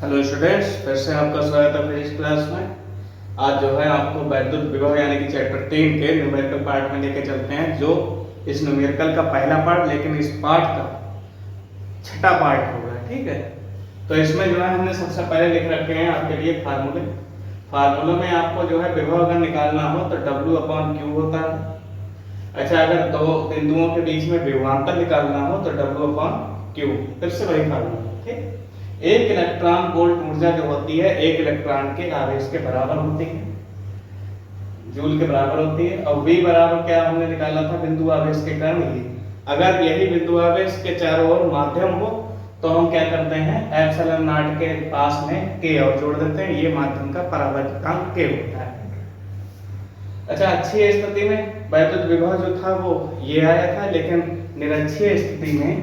Hello students, फिर से आपका स्वागत है फिजिक्स क्लास में। आज जो है आपको वैद्युत विभव यानी कि चैप्टर 3 के न्यूमेरिकल पार्ट में लेके चलते हैं, जो इस न्यूमेरिकल का पहला पार्ट लेकिन इस पार्ट का छठा पार्ट होगा। ठीक है, तो इसमें जो है हमने सबसे पहले लिख रखे हैं आपके लिए फार्मूले में आपको जो है विभव अगर निकालना हो तो W/Q होता है। अच्छा, अगर दो बिंदुओं के बीच में विभवांतर निकालना हो तो W/Q, फिर से वही फार्मूला। ठीक, एक इलेक्ट्रॉन वोल्ट ऊर्जा जो होती है एक इलेक्ट्रॉन के आवेश के बराबर होती है, जूल के बराबर होती है। और V बराबर क्या हमने निकाला था, बिंदु आवेश के कारण ये। अगर यही बिंदु आवेश के चारों ओर माध्यम हो तो हम क्या करते हैं, एप्सिलॉन नॉट के पास में K और जोड़ देते हैं, ये माध्यम का परावर्तकांक K होता है। अच्छा, अच्छी स्थिति में वैद्युत विभव जो था वो ये आया था, लेकिन निरक्षीय स्थिति में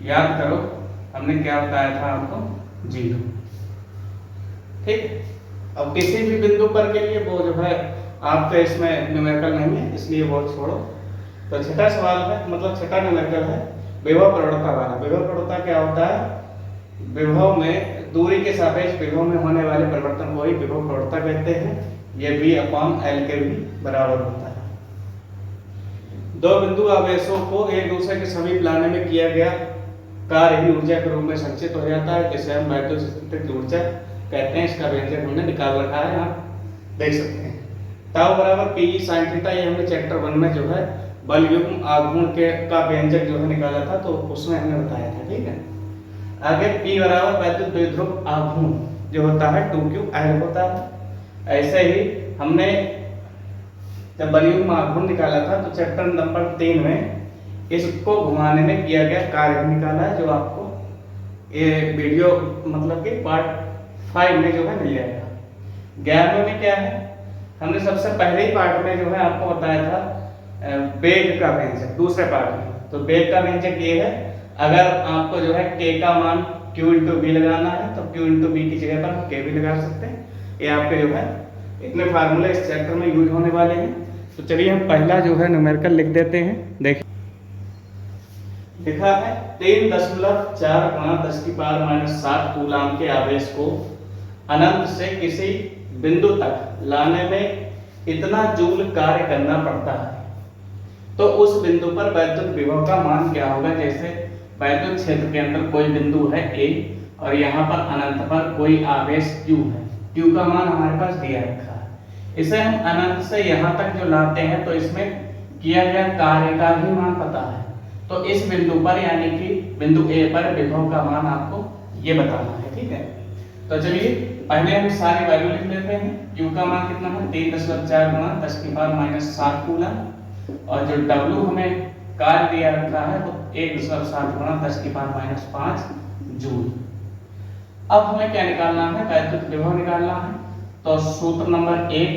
याद करो हमने क्या बताया था आपको, 0। ठीक, अब किसी भी बिंदु पर के लिए वो जो है आपके इसमें न्यूमेरिकल नहीं है, इसलिए वो छोड़ो। तो छठा सवाल है, मतलब छठा न्यूमेरिकल है विभव प्रवणता वाला। विभव प्रवणता क्या होता है, विभव में दूरी के सापेक्ष विभव में होने वाले परिवर्तन को ही विभव प्रवणता कहते हैं। ये V/L के भी बराबर होता है। दो बिंदु आवेशों को एक दूसरे के समीप लाने में किया गया कार्य ही ऊर्जा के रूप में संचित हो जाता है, जिसे हम वैद्युत ऊर्जा कहते हैं। इसका व्यंजक हमने निकाल रखा है, आप देख सकते हैं। ताऊ बराबर P sin थीटा, ये हमने चैप्टर 1 में जो है बल युग्म आघूर्ण के का व्यंजक जो है निकाला था, तो उसमें हमने बताया था। ठीक है, आगे P बराबर वैद्युत द्विध्रुव आघूर्ण जो होता है 2Ql होता है। ऐसे ही हमने जब बल युग्म आघूर्ण निकाला था तो चैप्टर नंबर 3 में इसको घुमाने में किया गया कार्य निकाला है, जो आपको ये वीडियो मतलब कि पार्ट 5 में जो है मिल जाएगा। 11वें में क्या है, हमने सबसे पहले ही पार्ट में जो है आपको बताया था वेग का व्यंजक, दूसरे पार्ट में। तो वेग का व्यंजक ये है, अगर आपको जो है K का मान Q × V लगाना है तो Q × V की जगह पर हम K भी लगा सकते हैं। ये आपके जो है इतने फार्मूले इस चैप्टर में यूज होने वाले हैं। तो चलिए हम पहला जो है न्यूमेरिकल लिख देते हैं। देखिए लिखा है 3.4 × 10⁻⁷ कूलाम के आवेश को अनंत से किसी बिंदु तक लाने में इतना जूल कार्य करना पड़ता है, तो उस बिंदु पर वैद्युत विभव का मान क्या होगा। जैसे वैद्युत क्षेत्र के अंदर कोई बिंदु है A और यहाँ पर अनंत पर कोई आवेश Q है। Q का मान हमारे पास दिया रखा है, इसे हम अनंत से यहाँ तक जो लाते हैं तो इसमें किया गया कार्य का भी मान पता है। तो इस बिंदु पर यानी कि बिंदु A पर विभव का मान आपको ये बताना है। ठीक है, तो चलिए पहले हम सारी वैल्यू लिख लेते हैं। Q का मान कितना है, 3.4 × 10⁻⁷ कूलम, और जो W हमें कार्य दिया रखा है वो 1.7 × 10⁻⁵ जूल। अब हमें क्या निकालना है, वैद्युत विभव निकालना है। तो सूत्र नंबर 1,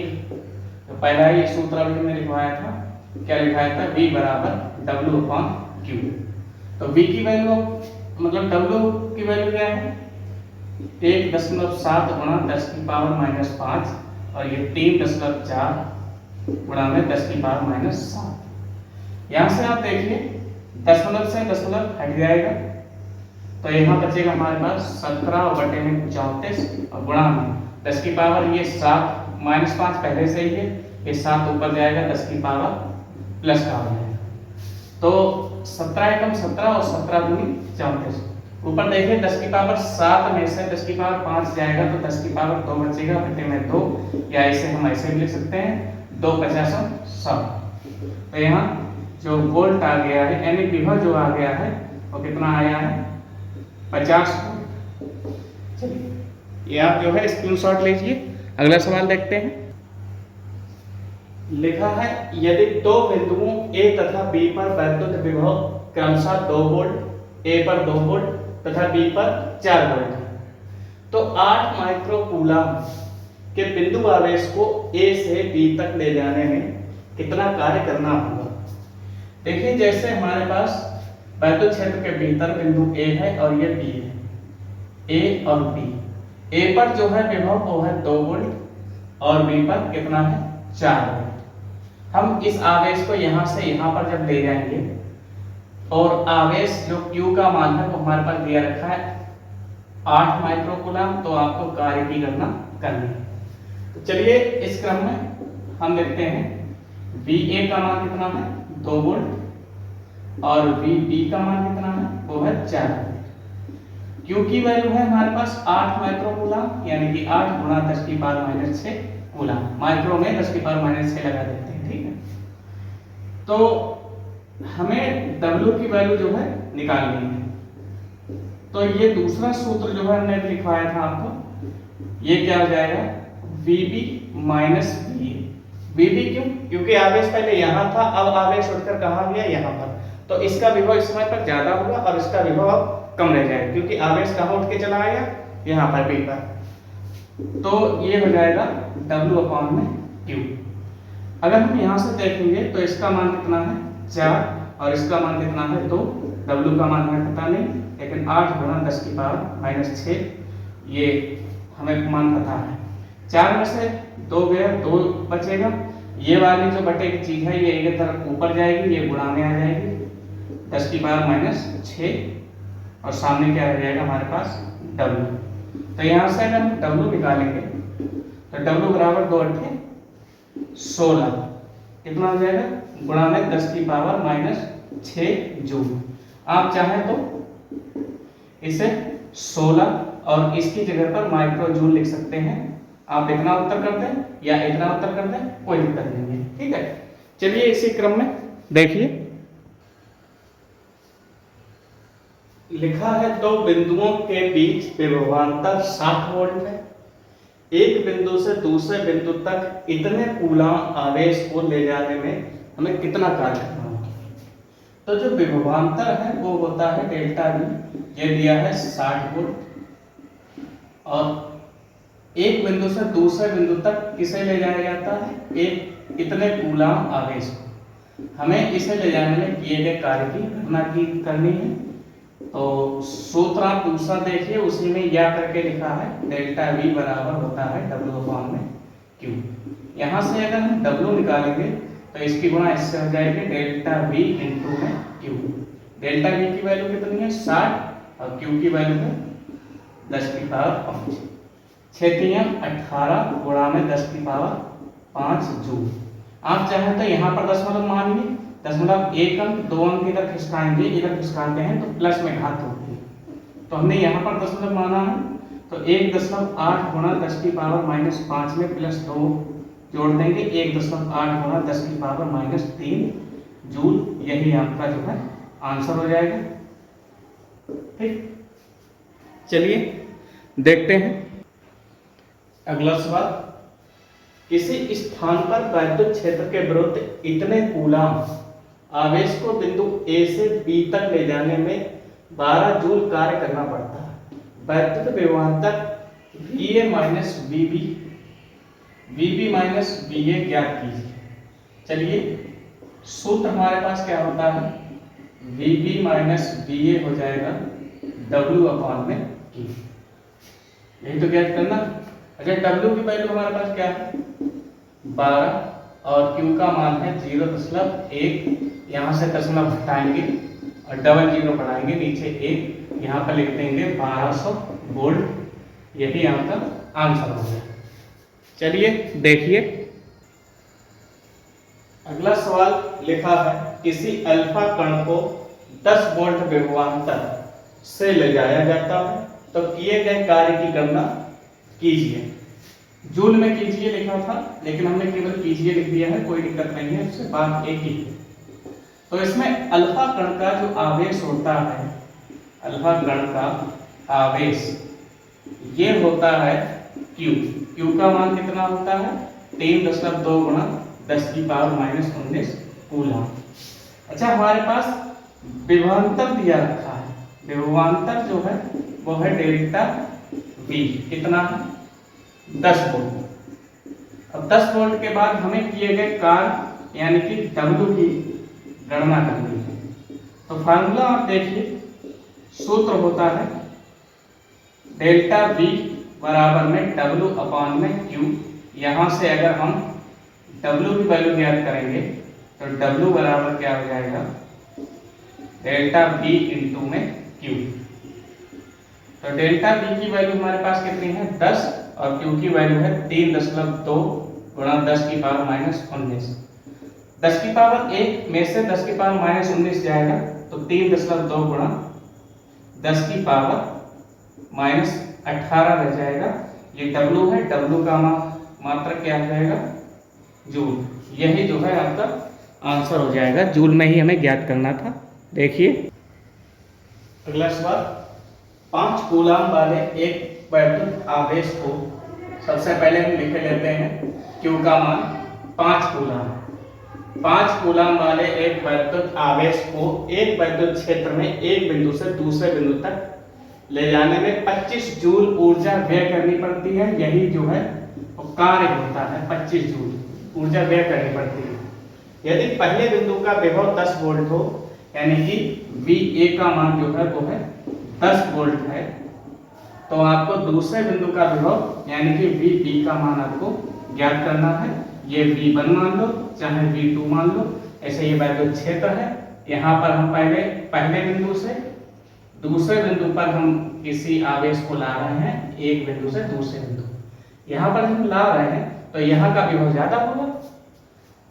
तो पहला ही सूत्र अभी हमने लिखवाया था, क्या लिखाया था, V बराबर W/Q। तो V की वैल्यू मतलब W की वैल्यू क्या है, 1.7 × 10⁻⁵, और ये 3.4 × 10⁻⁷। यहाँ से आप देखिए दशमलव से दशमलव हट जाएगा, तो यहाँ बचेगा हमारे पास 17/34 और गुणा में 10 की पावर ये 7 -5 पहले से ही है, ये 7 ऊपर जाएगा 10 की पावर प्लस का हो जाएगा। तो 17 एकम 17 और 17 दूनी 34। ऊपर देखिए 10 की पावर 7 में से 10 की पावर 5 जाएगा तो 10 की पावर 2 बचेगा, बटे में 2, या इसे हम ऐसे भी लिख सकते हैं 2×50 100। तो यहाँ जो वोल्ट आ गया है यानी विभव जो आ गया है वो कितना आया है, 50 वोल्ट। चलिए ये आप जो है स्क्रीनशॉट लीजिए। अगला सवाल देखते हैं। लिखा है यदि दो बिंदुओं A तथा B पर वैद्युत विभव क्रमशः 2 वोल्ट, A पर 2 वोल्ट तथा B पर 4 वोल्ट है, तो 8 माइक्रो कूलम के बिंदु आवेश को A से B तक ले जाने में कितना कार्य करना होगा। देखिए जैसे हमारे पास वैद्युत क्षेत्र के भीतर बिंदु A है और ये B है, A और B। A पर जो है विभव वो है 2 वोल्ट और B पर कितना है, 4 वोल्ट। हम इस आवेश को यहाँ से यहाँ पर जब ले जाएंगे और आवेश जो Q का मान है वो हमारे पास दिया रखा है 8 माइक्रोकूलम, तो आपको कार्य की गणना करनी है। तो चलिए इस क्रम में हम देखते हैं VA का मान कितना है 2 वोल्ट और VB का मान कितना है वो है 4 वोल्ट। Q की वैल्यू है हमारे पास 8 माइक्रोकूलम यानी कि 8 गुणा 10⁻⁶ कूलम, माइक्रो में 10⁻⁶ लगा देते हैं, ठीक है। तो हमें W की वैल्यू जो है निकालनी है। तो ये दूसरा सूत्र जो है हमने लिखवाया था आपको, ये क्या हो जाएगा VB माइनस VA। VB क्यों? क्योंकि आवेश पहले यहाँ था, अब आवेश उठकर कहाँ गया यहाँ पर, तो इसका विभव इस समय पर ज्यादा होगा और इसका विभव अब कम रह जाएगा, क्योंकि आवेश कहाँ उठ के चला गया यहाँ पर B पर। तो ये हो जाएगा W/Q। अगर हम यहाँ से देखेंगे तो इसका मान कितना है 4 और इसका मान कितना है 2। W का मान हमें पता नहीं, लेकिन 8 गुणा 10⁻⁶ ये हमें मान पता है। 4 में से 2 गया, 2 बचेगा। ये वाली जो बटे की चीज है ये एक तरफ ऊपर जाएगी, ये गुणा में आ जाएगी 10⁻⁶ और सामने क्या रह जाएगा हमारे पास W। तो यहाँ से अगर हम W निकालेंगे तो W बराबर 2 8 16 कितना हो जाएगा गुणा में 10⁻⁶ जूल। आप चाहें तो इसे 16 और इसकी जगह पर माइक्रो जूल लिख सकते हैं। आप इतना उत्तर कर दें या इतना उत्तर कर दें, कोई दिक्कत नहीं है, ठीक है। चलिए इसी क्रम में देखिए, लिखा है 2 बिंदुओं के बीच विभवांतर 60 वोल्ट है। एक बिंदु से दूसरे बिंदु तक इतने कूलम आवेश को ले जाने में हमें कितना कार्य करना होगा। तो जो विभवांतर है वो होता है डेल्टा V, ये दिया है 60 वोल्ट और एक बिंदु से दूसरे बिंदु तक किसे ले जाया जाता है, एक इतने कूलम आवेश को। हमें इसे ले जाने में किए गए कार्य की गणना करनी है। तो सूत्र आप दूसरा देखिए, उसी में या करके लिखा है डेल्टा V बराबर होता है W/Q। यहाँ से अगर हम W निकालेंगे तो इसकी गुणा इससे हो जाएगी डेल्टा V इंटू में Q। डेल्टा V की वैल्यू कितनी है 60 और Q की वैल्यू है 10⁵ 18 गुणा में 10⁵ जूल। आप चाहें तो यहाँ पर दशमलव मानिए, दशमलव 1 अंक 2 अंक इधर खिसकाएंगे, इधर खिसकाते हैं तो प्लस में घात होती है, तो हमने यहाँ पर दशमलव माना है। तो 1.8 गुणा 10⁻⁻5 में प्लस 2 जोड़ देंगे, 1.8 गुणा 10⁻⁻3 जूल। यही आपका जो है आंसर हो जाएगा, ठीक। चलिए देखते हैं अगला सवाल। किसी स्थान पर वैद्युत क्षेत्र के विरुद्ध इतने कूलम आवेश को बिंदु A से B तक ले जाने में 12 जूल कार्य करना पड़ता है। वैद्युत विभवांतर VA minus VB, VB minus VA ज्ञात कीजिए। चलिए सूत्र हमारे पास क्या होता है, VB माइनस VA हो जाएगा W/Q। यही तो ज्ञात करना। अच्छा W की वैल्यू हमारे पास क्या है 12 और Q का मान है 0.1। यहाँ से दशमलव हटाएंगे और डबल 0 बढ़ाएंगे, नीचे 1, यहाँ पर लिख देंगे 1200 वोल्ट। यही आपका आंसर हो गया। चलिए देखिए अगला सवाल लिखा है, किसी अल्फा कण को 10 वोल्ट विभवांतर से ले जाया जाता है, तो किए गए कार्य की गणना कीजिए। जूल में कीजिए लिखा था, लेकिन हमने केवल कीजिए लिख दिया है, कोई दिक्कत नहीं है, उससे बात एक ही है। तो इसमें अल्फा कण का जो आवेश होता है, अल्फा कण का आवेश ये होता है Q। Q का मान कितना होता है 3.2 गुणा 10⁻⁻19 कूलम। अच्छा हमारे पास विभवांतर दिया रखा है, विभवांतर जो है वो है डेल्टा V, कितना है 10 वोल्ट। अब 10 वोल्ट के बाद हमें किए गए कार्य यानी कि W की गणना करनी है। तो फार्मूला आप देखिए, सूत्र होता है डेल्टा V बराबर में W/Q। यहाँ से अगर हम W की वैल्यू ज्ञात करेंगे तो W बराबर क्या हो जाएगा डेल्टा V इंटू में Q। तो डेल्टा V की वैल्यू हमारे पास कितनी है 10 और Q की वैल्यू है 3.2 गुणा 10 की पावर माइनस 19। 10 की पावर 1 में से 10 की पावर माइनस 19 जाएगा तो 3.2 गुणा 10 की पावर माइनस 18 रह जाएगा। ये W है, W का मात्रक क्या हो जाएगा जूल। यही जो है आपका आंसर हो जाएगा, जूल में ही हमें ज्ञात करना था। देखिए अगला सवाल, 5 कूलाम वाले एक वैद्युत आवेश को सबसे पहले हम लिख लेते हैं Q का मान 5 कूलाम। 5 कूलाम वाले एक वैद्युत आवेश को एक वैद्युत क्षेत्र में एक बिंदु से दूसरे बिंदु तक ले जाने में 25 जूल ऊर्जा व्यय करनी पड़ती है। यही जो है वो कार्य होता है, 25 जूल ऊर्जा व्यय करनी पड़ती है। यदि पहले बिंदु का विभव 10 वोल्ट हो, यानी कि VA का मान जो है वो है 10 वोल्ट है, तो आपको दूसरे बिंदु का विभव यानी कि VB का मान आपको ज्ञात करना है। ये V1 मान लो चाहे V2 मान लो, ऐसे ये वैद्युत क्षेत्र है। यहाँ पर हम पहले बिंदु से दूसरे बिंदु पर हम किसी आवेश को ला रहे हैं, एक बिंदु से दूसरे बिंदु। यहाँ पर हम ला रहे हैं तो यहाँ का विभव ज्यादा होगा,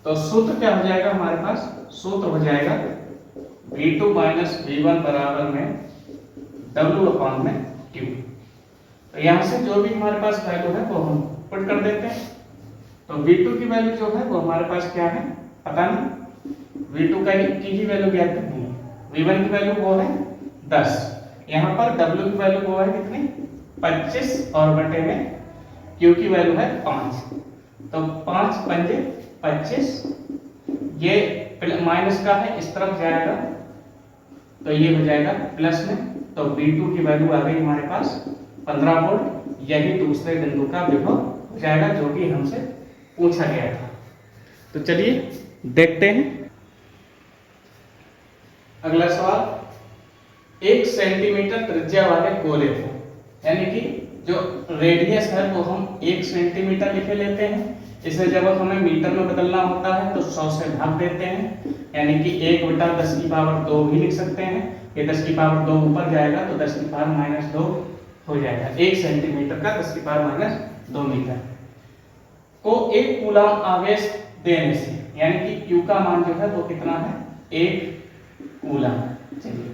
तो सूत्र क्या हो जाएगा हमारे पास, सूत्र हो जाएगा V2 माइनस V1 बराबर में W अपॉन में Q। तो यहाँ से जो भी हमारे पास वैल्यू है वो हम पुट कर देते हैं। तो V2 की वैल्यू जो है वो हमारे पास क्या है पता नहीं, V2 की ही वैल्यू ज्ञात करनी है। V1 की वैल्यू वो है 10, यहाँ पर W की वैल्यू वो है कितनी 25 और बटे में Q की वैल्यू है 5। तो 5 पंजे 25, ये माइनस का है इस तरफ जाएगा तो ये हो जाएगा प्लस में। तो V2 की वैल्यू आ गई हमारे पास 15 वोल्ट। यही दूसरे बिंदु का विभव हो जाएगा जो कि हमसे पूछा गया था। तो चलिए देखते हैं अगला सवाल। 1 सेंटीमीटर त्रिज्या वाले गोले को, यानी कि जो रेडियस है वो हम 1 सेंटीमीटर लिखे लेते हैं। इसे जब हमें मीटर में बदलना होता है तो 100 से भाग देते हैं, यानी कि 1/10 की पावर 2 भी लिख सकते हैं। ये 10 की पावर 2 ऊपर जाएगा तो 10 की पावर माइनस 2 हो जाएगा। 1 सेंटीमीटर का 10 की पावर माइनस 2 मीटर को 1 कूलाम आवेश देने से, यानी कि Q का मान जो है वो कितना है 1 कूलाम। चलिए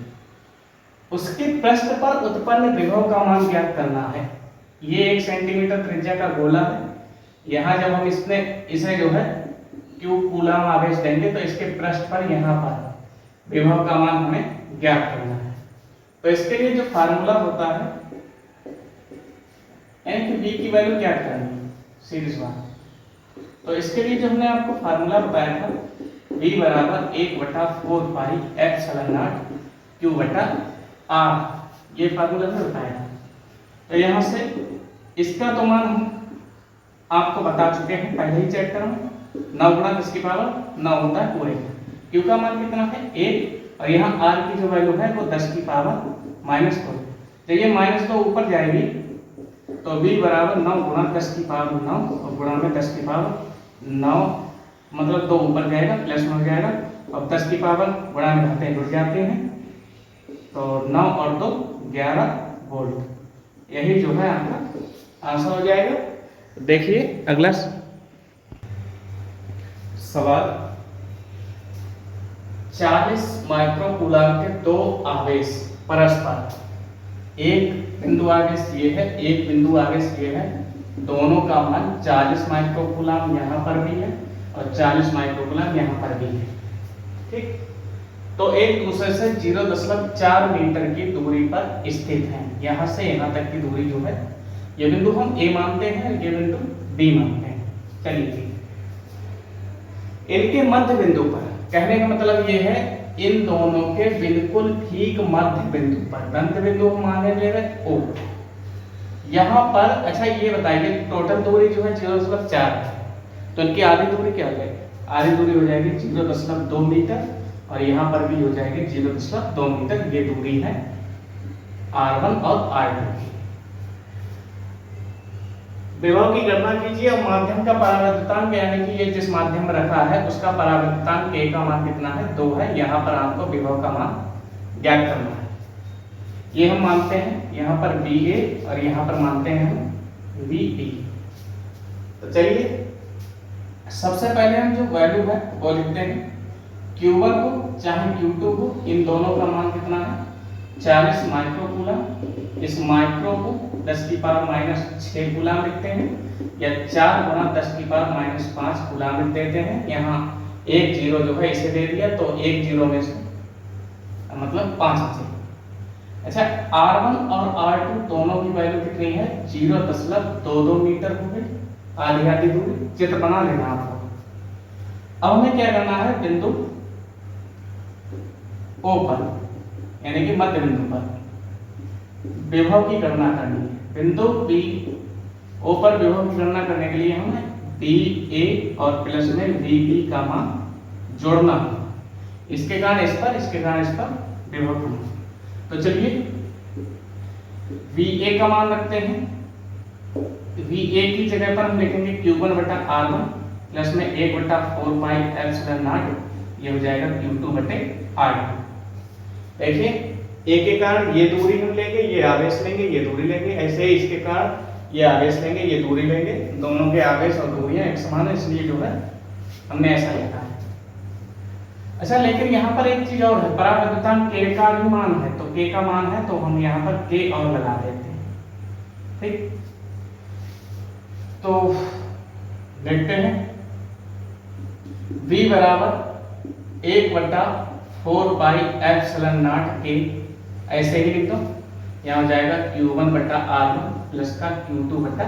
उसके पृष्ठ पर उत्पन्न विभव का मान ज्ञात करना है। ये 1 सेंटीमीटर त्रिज्या का गोला है। यहाँ जब हम इसे जो है Q कूलाम आवेश देंगे तो इसके पृष्ठ पर यहाँ पर विभव का मान हमें ज्ञात करना है। तो इसके लिए जो फार्मूला होता है, यानी कि V की वैल्यू ज्ञात करनी है, सीरीज बात। तो इसके लिए जो हमने आपको फार्मूला बताया था V बराबर 1/4 पाई एप्सिलॉन नॉट Q बटा R, ये फार्मूला हमने बताया था। तो यहाँ से इसका तो मान हम आपको बता चुके हैं पहले ही चैप्टर में। 9 गुणा 10 की पावर 9 होता है पूरे। Q का मान कितना है 1 और यहाँ R की जो वैल्यू है वो 10 की पावर माइनस 2। जब ये माइनस 2 ऊपर जाएगी तो V बराबर 9 गुणा 10 की पावर 9 और गुणा में 10 की पावर 9, मतलब 2 ऊपर जाएगा प्लस में हो जाएगा और 10 की पावर गुणा में घाते जुड़ जाते हैं तो 9 और 2 11 वोल्ट। यही जो है आपका आंसर हो जाएगा। देखिए अगला सवाल। 40 माइक्रोकूलाम के 2 आवेश परस्पर, एक बिंदु आवेश ये है, एक बिंदु आवेश ये है, दोनों का मान 40 माइक्रोकूलाम यहाँ पर भी है और 40 माइक्रोकूलाम यहाँ पर भी है। ठीक, तो एक दूसरे से 0.4 मीटर की दूरी पर स्थित हैं। यहाँ से यहाँ तक की दूरी जो है, ये बिंदु हम A मानते हैं, ये बिंदु B मानते हैं। चलिए इनके मध्य बिंदु पर, कहने का मतलब ये है इन दोनों के बिल्कुल ठीक मध्य बिंदु पर, दंत बिंदु हम माने ले रहे O। यहाँ पर अच्छा ये बताइए टोटल दूरी जो है 0.4 है, तो इनकी आधी दूरी क्या हो जाएगी, आधी दूरी हो जाएगी 0.2 मीटर और यहाँ पर भी हो जाएगी 0.2 मीटर। ये दूरी है R1 और R2 की। विभव की गणना कीजिए और माध्यम का परावर्तकांक, यानी कि ये जिस माध्यम में रखा है उसका परावर्तकांक K का मान कितना है 2 है। यहाँ पर आपको विभव का मान ज्ञात करना है। ये हम मानते हैं यहाँ पर VA और यहाँ पर मानते हैं हम VB। तो चलिए सबसे पहले हम जो वैल्यू है वो लिखते हैं। Q1 हो चाहे Q2 हो, इन दोनों का मान कितना है 40 माइक्रो कूलम। इस माइक्रो को 10 की पावर माइनस 6 कूलम लिखते हैं, या 4 गुणा 10 की पावर माइनस 5 कूलम लिख देते हैं। यहाँ एक जीरो जो है इसे दे दिया, तो एक जीरो में से मतलब 5 बचे। अच्छा, R1 और R2 दोनों की वैल्यू कितनी है 0.22 मीटर हो गई, आधी आधी दूरी। चित्र बना लेना आपको। अब हमें क्या करना है, बिंदु O पर यानी कि मध्य बिंदु पर विभव की गणना करनी है। बिंदु P O पर विभव की गणना करने के लिए हमें VA और प्लस में VB का मान जोड़ना है। इसके कारण इस पर, इसके कारण इस पर विभव करना। तो चलिए VA का मान रखते हैं। VA की जगह पर हम लिखेंगे Q1 बटा R1 प्लस में 1 बटा 4 पाई एप्सिलॉन नॉट, ये हो जाएगा Q2 बटे R2। देखिए A के कारण ये दूरी हम लेंगे, ये आवेश लेंगे, ये दूरी लेंगे। ऐसे ही इसके कारण ये आवेश लेंगे, ये दूरी लेंगे। दोनों के आवेश और दूरियां एक समान है, इसलिए जो है हमने ऐसा लिखा है। अच्छा, लेकिन यहाँ पर एक चीज और है, पराविद्युतांक K का भी मान है। तो K का मान है तो हम यहाँ पर K और लगा देते हैं। ठीक, तो देखते हैं V बराबर 1 बटा 4 पाई एप्सिलॉन नॉट K, ऐसे ही लिख दो। यहाँ हो जाएगा Q1 बटा R1 प्लस का Q2 बटा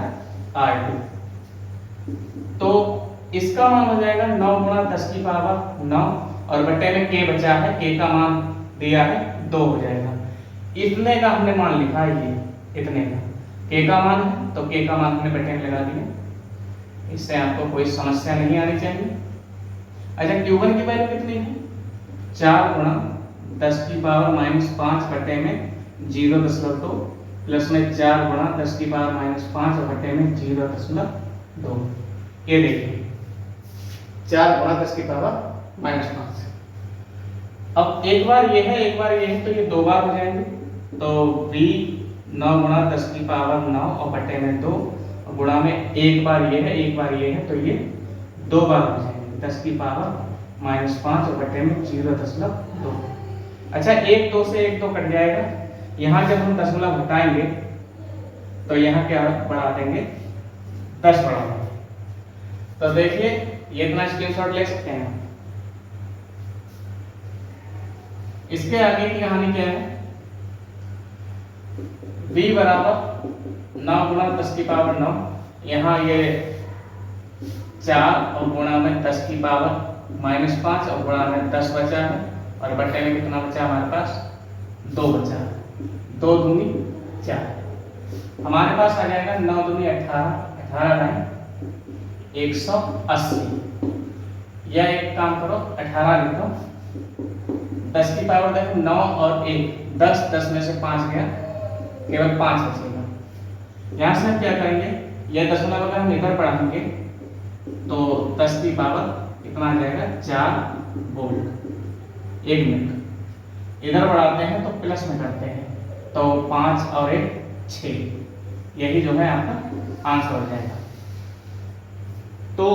R2। तो इसका मान हो जाएगा 9 गुणा 10 की पावर 9, और बटे में K बचा है, K का मान दिया है 2 हो जाएगा। इतने का हमने मान लिखा है, ये इतने का K का मान है, तो K का मान हमने बटे में लगा दिया। इससे आपको कोई समस्या नहीं आनी चाहिए। अच्छा, Q1 की वैल्यू कितनी है 4 गुणा 10 की पावर माइनस 5 बटे में 0.2 प्लस में 4 गुणा 10 की पावर माइनस 5 और बटे में 0.2। ये देखिए 4 गुणा 10 की पावर माइनस 5। अब एक बार ये है, एक बार ये है, तो ये 2 बार हो जाएंगे। तो V 9 गुणा 10 की पावर 9 और बटे में 2, और गुणा में एक बार ये है, एक बार ये है, तो ये 2 बार हो जाएंगे। 10 की पावर माइनस 5 और बटे में 0.2। अच्छा, 1 2 से 1 2 कट जाएगा। यहाँ जब हम दशमलव घटाएंगे तो यहाँ क्या बढ़ा देंगे 10 बढ़ा देंगे। तो देखिए ये इतना स्क्रीनशॉट ले सकते हैं। इसके आगे की कहानी क्या है, V बराबर 9 गुणा 10 की पावर 9, यहाँ ये 4 और गुणा में 10 की पावर माइनस 5 और गुणा में 10 बचा है, और बटे में कितना बचा हमारे पास 2 बचा है। 2 दूनी 4, हमारे पास आ जाएगा 9 दूनी 18, 18 नहीं 180। या एक काम करो 18 लिख दो, 10 की पावर देखो 9 और 1 10, 10 में से 5 गया, केवल 5 बचेगा। यहाँ से हम क्या करेंगे, यह दशमलव अगर हम इधर बढ़ाएंगे तो 10 की पावर कितना आ जाएगा 4 वोल्ट 1 मिनट। इधर बढ़ाते हैं तो प्लस में करते हैं, तो 5 और 1 6, यही जो है आपका आंसर हो जाएगा। तो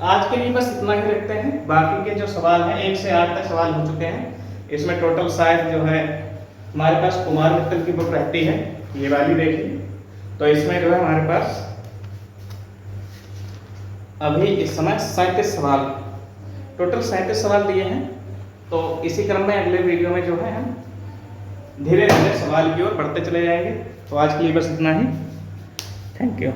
आज के लिए बस इतना ही रखते हैं। बाकी के जो सवाल हैं 1 से 8 तक सवाल हो चुके हैं। इसमें टोटल शायद जो है हमारे पास कुमार मित्तल की बुक रहती है, ये वाली देखिए। तो इसमें जो है हमारे पास अभी इस समय 37 सवाल, टोटल 37 सवाल दिए हैं। तो इसी क्रम में अगले वीडियो में जो है हम धीरे धीरे सवाल की ओर बढ़ते चले जाएंगे। तो आज के लिए बस इतना ही। Thank you.